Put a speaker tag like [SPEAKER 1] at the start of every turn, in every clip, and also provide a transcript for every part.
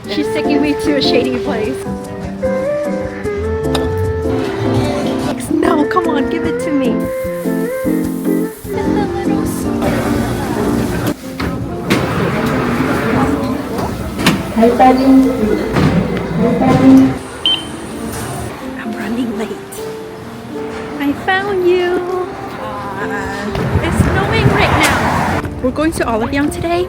[SPEAKER 1] She's taking me to a shady place. No, come on, give it to me. I'm running late. I found you. It's snowing right now. We're going to Olive Young today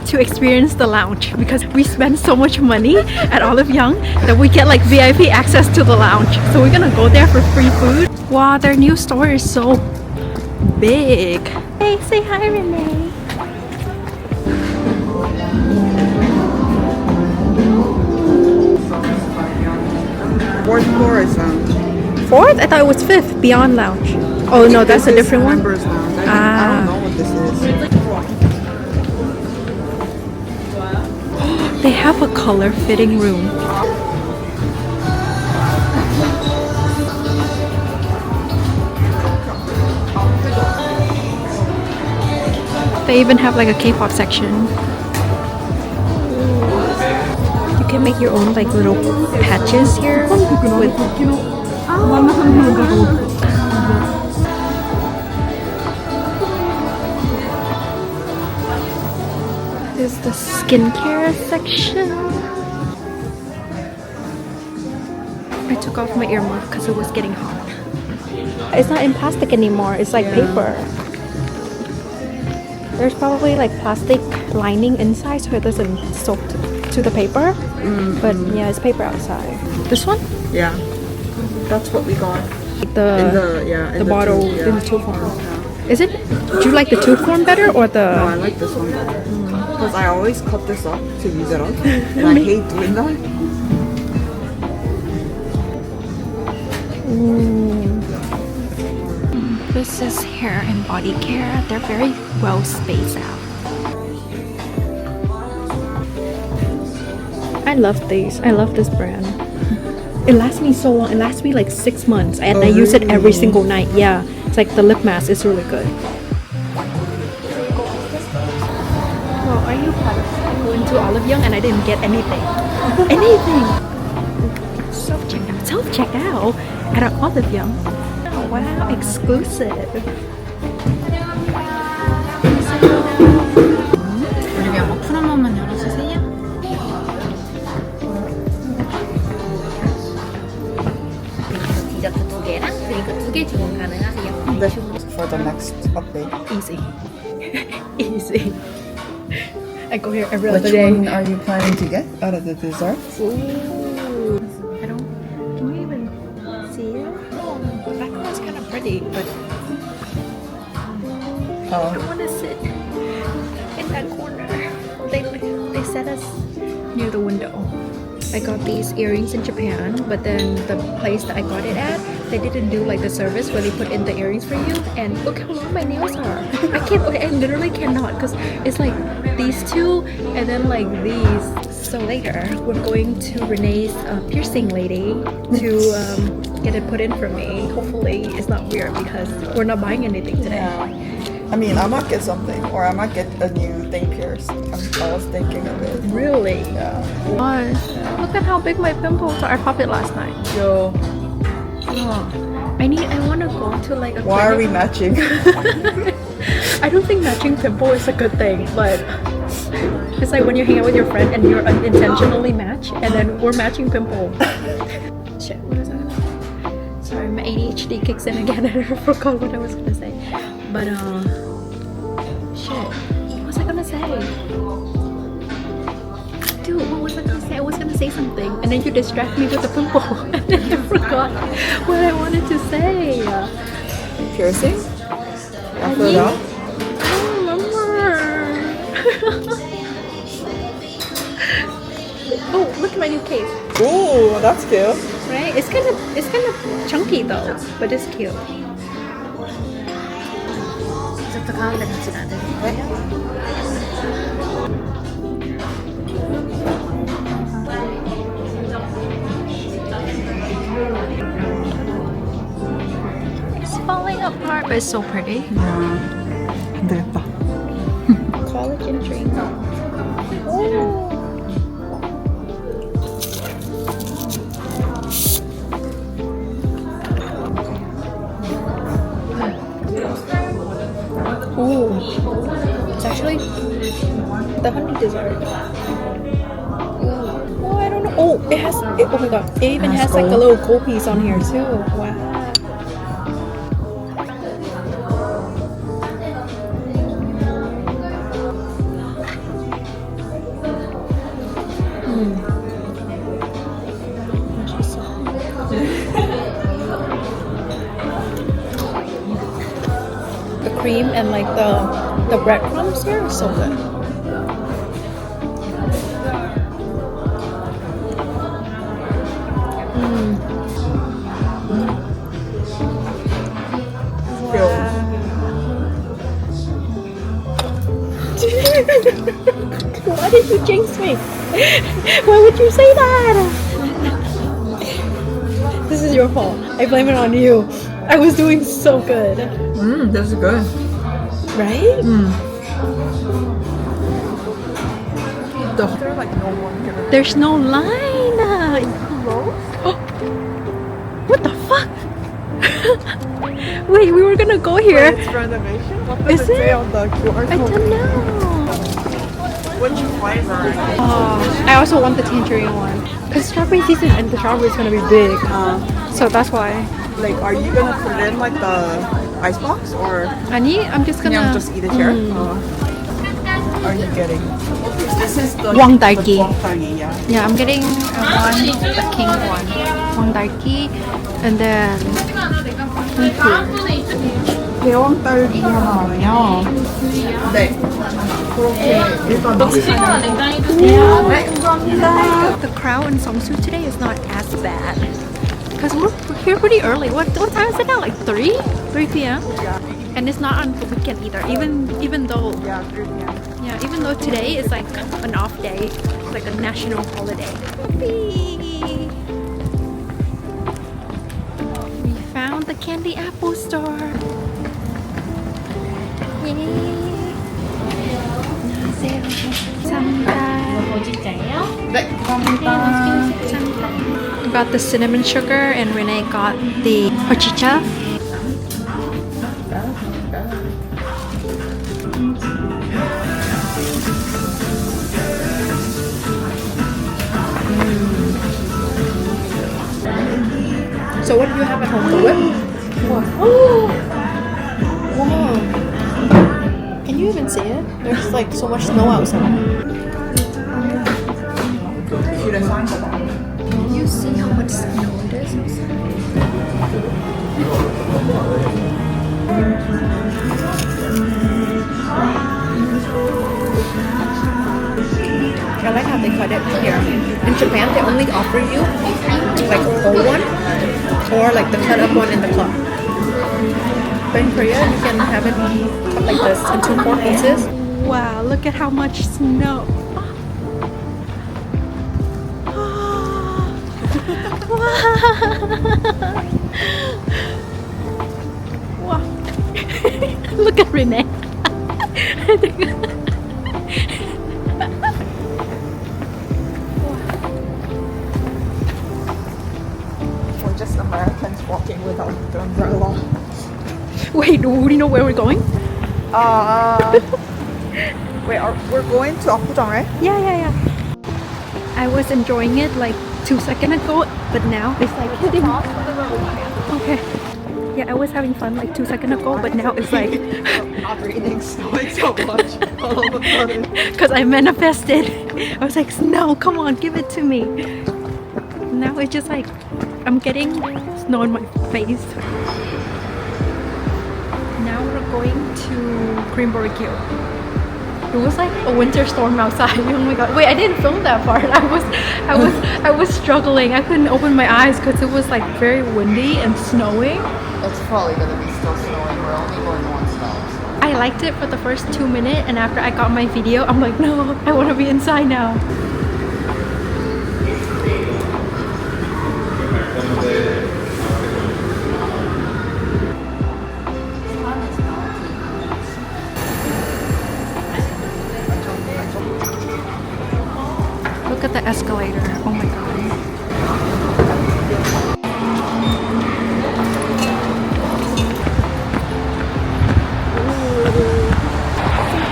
[SPEAKER 1] to experience the lounge because we spend so much money at Olive Young that we get like VIP access to the lounge. So we're gonna go there for free food. Wow, their new store is so big. Hey, say hi, Renee.
[SPEAKER 2] Fourth floor is
[SPEAKER 1] Fourth? I thought it was fifth, Beyond Lounge. Oh no, that's a different one.
[SPEAKER 2] Members Lounge.
[SPEAKER 1] Ah.
[SPEAKER 2] I don't know what this is.
[SPEAKER 1] They have a color fitting room. They even have like a K-pop section. You can make your own like little patches here with this is the skincare section. I took off my earmuff because it was getting hot. It's not in plastic anymore, it's like paper. There's probably like plastic lining inside so it doesn't soak to the paper. But yeah, it's paper outside. This one?
[SPEAKER 2] Yeah, that's what we got.
[SPEAKER 1] The bottle
[SPEAKER 2] tube,
[SPEAKER 1] in the tube form. Is it? Do you like the tube form better or the?
[SPEAKER 2] No, I like this one better. Because I always cut this up to use it up. And I hate doing that.
[SPEAKER 1] This is hair and body care. They're very well spaced out. I love these. I love this brand. It lasts me so long. It lasts me like 6 months, and I use it every single night. Yeah, it's like the lip mask is really good. Well, are you proud? I went to Olive Young and I didn't get anything. Anything. Self-checkout at an Olive Young. Oh, wow, exclusive.
[SPEAKER 3] 우리 그냥 어플 한 번만 열어주세요. 디저트 2개랑 드링크 2개 주문 가능하세요.
[SPEAKER 2] This for the next update.
[SPEAKER 1] Easy. Easy. I go here every
[SPEAKER 2] Which
[SPEAKER 1] other day.
[SPEAKER 2] one are you planning to get out of the desserts?
[SPEAKER 1] Ooh. I don't. Can you even see it? Oh, that one's kind of pretty, but I don't want to sit in that corner. They set us near the window. I got these earrings in Japan, but then the place that I got it at, they didn't do like the service where they put in the earrings for you. And look how long my nails are. I literally cannot because it's like these two and then like these. So later, we're going to Renee's piercing lady to get it put in for me. Hopefully, it's not weird because we're not buying anything today.
[SPEAKER 2] Yeah. I mean, I might get something, or I might get a new thing pierced. I was thinking of it.
[SPEAKER 1] Really?
[SPEAKER 2] Yeah.
[SPEAKER 1] Look at how big my pimples are. I popped it last night.
[SPEAKER 2] Yo,
[SPEAKER 1] Oh, I want to go to like a
[SPEAKER 2] why are we
[SPEAKER 1] clinic.
[SPEAKER 2] matching?
[SPEAKER 1] I don't think matching pimple is a good thing, but it's like when you hang out with your friend and you're unintentionally match, and then we're matching pimple. Shit, what is that? Sorry, my ADHD kicks in again and I forgot what I was gonna say. But shit, what was I gonna say? Dude, what was I gonna say? I was gonna say something, and then you distract me with the pimple, and then I forgot what I wanted to say.
[SPEAKER 2] Piercing? After
[SPEAKER 1] I
[SPEAKER 2] that?
[SPEAKER 1] don't remember. Oh, look at my new case.
[SPEAKER 2] Ooh, that's cute.
[SPEAKER 1] Right? It's kind of chunky though, but it's cute.
[SPEAKER 3] 디저트 가운데 같이 놔드릴게요.
[SPEAKER 1] It's falling apart, but it's so pretty.
[SPEAKER 2] 안 되겠다.
[SPEAKER 1] Collagen drink. Oh. dessert. Oh, I don't know. Oh, it has. Oh my god! It even has like a little gold piece on here too. Wow. The cream and like the breadcrumbs here are so good. Why did you jinx me? Why would you say that? This is your fault. I blame it on you. I was doing so good.
[SPEAKER 2] This is good.
[SPEAKER 1] Right?
[SPEAKER 2] There's like no one here.
[SPEAKER 1] There's no line. What the fuck? Wait, we were gonna go here.
[SPEAKER 2] It's renovation? What does
[SPEAKER 1] Is
[SPEAKER 2] it say
[SPEAKER 1] it?
[SPEAKER 2] on the QR
[SPEAKER 1] I
[SPEAKER 2] code?
[SPEAKER 1] don't know.
[SPEAKER 2] Which flavor?
[SPEAKER 1] I also want the tangerine one. Because strawberry season and the strawberry is gonna be big. So that's why.
[SPEAKER 2] Like, are you gonna put it in like the icebox or
[SPEAKER 1] I'm just gonna
[SPEAKER 2] just eat it here? Are you getting? This is the
[SPEAKER 1] Wang Daiki.
[SPEAKER 2] Wang Daiki, yeah.
[SPEAKER 1] Yeah, I'm getting the king one. Wang Daiki and then
[SPEAKER 2] 대왕 딸기 하나요. 네. 그렇게 일단
[SPEAKER 1] the crowd in Seongsu today is not as bad. Because we're here pretty early. What time is it now? Like 3 p.m. And it's not on the weekend either. Even though even though today is like an off day, it's like a national holiday. Whoopee. We found the candy apple store. Yay. I got the cinnamon sugar and Renee got the hojicha. So what do you have at home? The whip? Oh! Wow! Can you even see it? There's like so much snow outside. Can you see how much snow it is outside? I like how they cut it here. In Japan, they only offer you like a whole one or like the cut up one in the club. But in Korea, you can have it cut like this into 4 pieces. Wow, look at how much snow. Wow. Look at Renee.
[SPEAKER 2] We're just Americans walking without the umbrella.
[SPEAKER 1] Wait, do you know where we're going?
[SPEAKER 2] Wait, we're going to Apgujeong, right?
[SPEAKER 1] Yeah. I was enjoying it like 2 seconds ago, but now it's like hitting. Okay. Yeah, I was having fun like 2 seconds ago, but now it's like
[SPEAKER 2] Not raining, snowing so much all of a sudden.
[SPEAKER 1] because I manifested. I was like, snow, come on, give it to me. Now it's just like I'm getting snow on my face. Now we're going to Korean BBQ. It was like a winter storm outside. Oh my god! Wait, I didn't film that part. I was struggling. I couldn't open my eyes because it was like very windy and snowing.
[SPEAKER 4] It's probably gonna be still snowing. We're only going one stop.
[SPEAKER 1] I liked it for the first 2 minutes, and after I got my video, I'm like, no, I want to be inside now. Look at the escalator. Oh my god.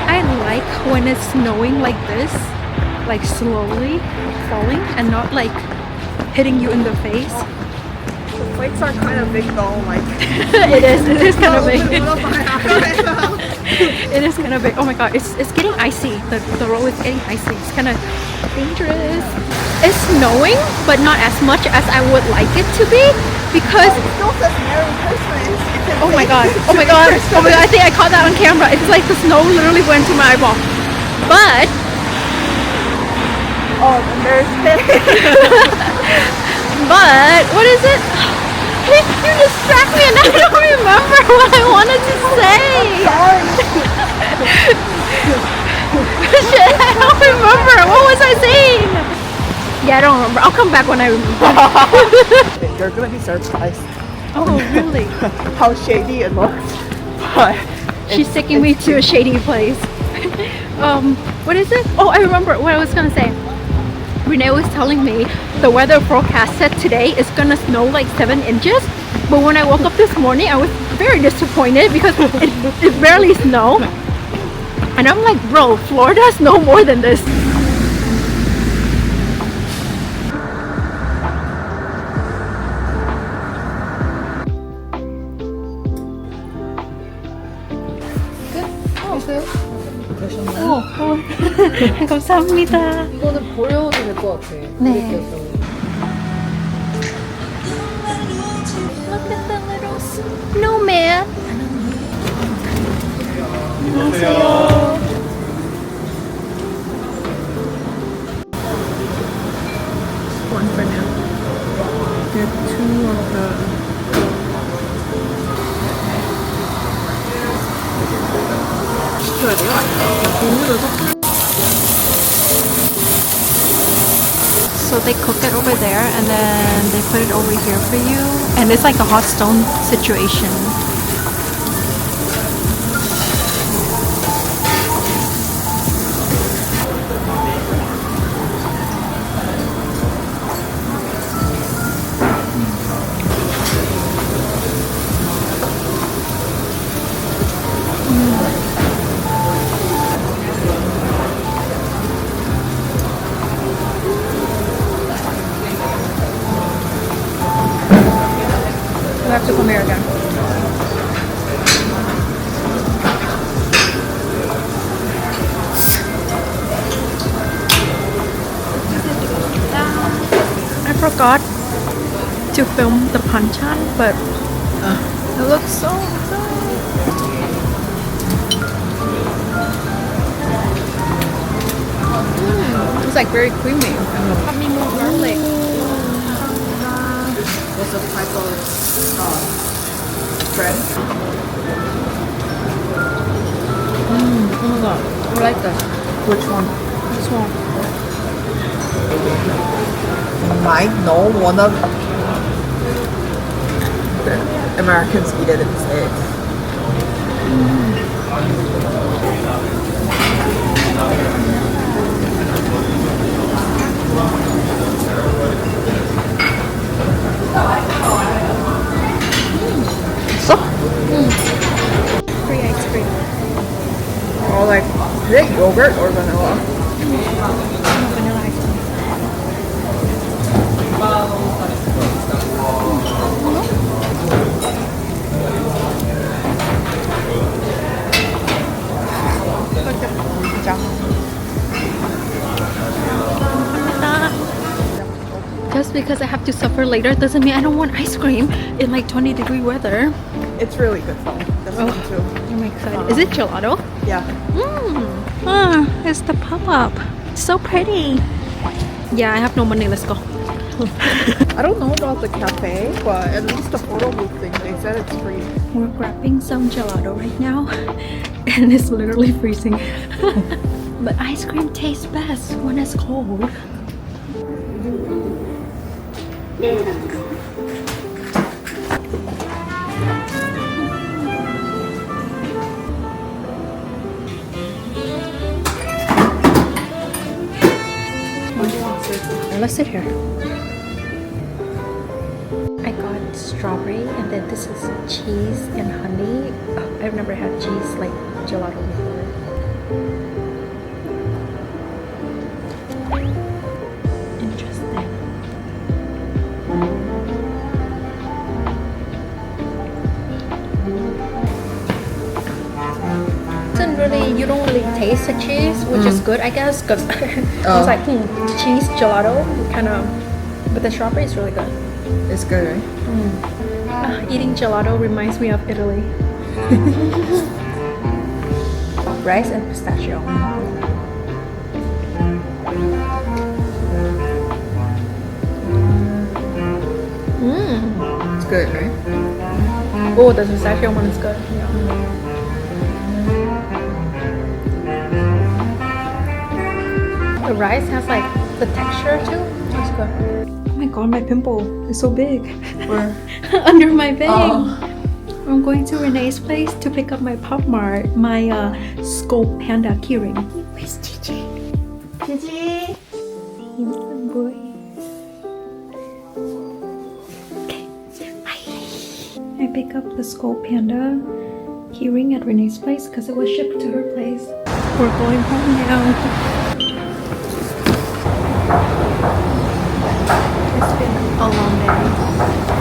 [SPEAKER 1] I like when it's snowing like this, like slowly falling and not like hitting you in the face.
[SPEAKER 2] The flakes are kind of big though, like.
[SPEAKER 1] It is kind of big. It is kind of big. Oh my god, it's getting icy. The road is getting icy. It's kind of dangerous. It's snowing, but not as much as I would like it to be because.
[SPEAKER 2] It still says Merry Christmas.
[SPEAKER 1] Oh my god! Oh my god! Oh my god! I think I caught that on camera. It's like the snow literally went to my eyeball. But
[SPEAKER 2] Oh, and there's this.
[SPEAKER 1] but what is it? You distract me and I don't remember what I wanted to say. Shit, I don't remember. What was I saying? Yeah, I don't remember. I'll come back when I remember.
[SPEAKER 2] You're gonna be surprised
[SPEAKER 1] Oh, really?
[SPEAKER 2] how shady it looks. But
[SPEAKER 1] She's taking me to a shady place. What is it? Oh, I remember what I was gonna say. Renee was telling me the weather forecast said today is gonna snow like 7 inches. But when I woke up this morning, I was very disappointed because it barely snowed. And I'm like, bro, Florida snow more than this. 감사합니다.
[SPEAKER 4] 이거는 버려도 될 것 같아.
[SPEAKER 1] 네.
[SPEAKER 4] 이렇게 해서.
[SPEAKER 1] Look at the little snowman. 안녕하세요.
[SPEAKER 2] one for now. Get 2 of the. 시켜야 돼요? 비누를 섞어.
[SPEAKER 1] So they cook it over there and then they put it over here for you. And it's like a hot stone situation. We have to come here again. I forgot to film the panchan, but it looks so good. It's like very creamy. Got me more garlic.
[SPEAKER 2] What's the type of bread?
[SPEAKER 1] Oh my god, I like this.
[SPEAKER 2] Which one?
[SPEAKER 1] This one.
[SPEAKER 2] Might know one of the Americans eat it instead. So?
[SPEAKER 1] Free ice cream.
[SPEAKER 2] Or like, is it yogurt or vanilla?
[SPEAKER 1] Vanilla ice cream. Just because I have to suffer later doesn't mean I don't want ice cream in like 20-degree weather.
[SPEAKER 2] It's really good though. This one too.
[SPEAKER 1] I'm excited. Is it gelato?
[SPEAKER 2] Yeah.
[SPEAKER 1] It's the pop-up. So pretty. Yeah, I have no money. Let's go.
[SPEAKER 2] I don't know about the cafe, but at least the photo booth thing, they said it's free.
[SPEAKER 1] We're grabbing some gelato right now, and it's literally freezing. But ice cream tastes best when it's cold. Let's sit here. I got strawberry and then this is cheese and honey. Oh, I've never had cheese like gelato before. taste the cheese, which is good, I guess, because I was like, cheese gelato, kind of. But the strawberry is really good.
[SPEAKER 2] It's good, right?
[SPEAKER 1] Eating gelato reminds me of Italy. Rice and pistachio.
[SPEAKER 2] It's good, right?
[SPEAKER 1] Oh, the pistachio one is good. Yeah. The rice has like the texture too. It's good. Oh my god, my pimple is so big.
[SPEAKER 2] Where?
[SPEAKER 1] Under my bed.
[SPEAKER 2] Oh.
[SPEAKER 1] I'm going to Renee's place to pick up my Pop Mart, my Scope Panda keyring. Where's Gigi? Gigi? Handsome boy. Okay. Bye. I pick up the Scope Panda keyring at Renee's place because it was shipped to her place. We're going home now. It's been a long day.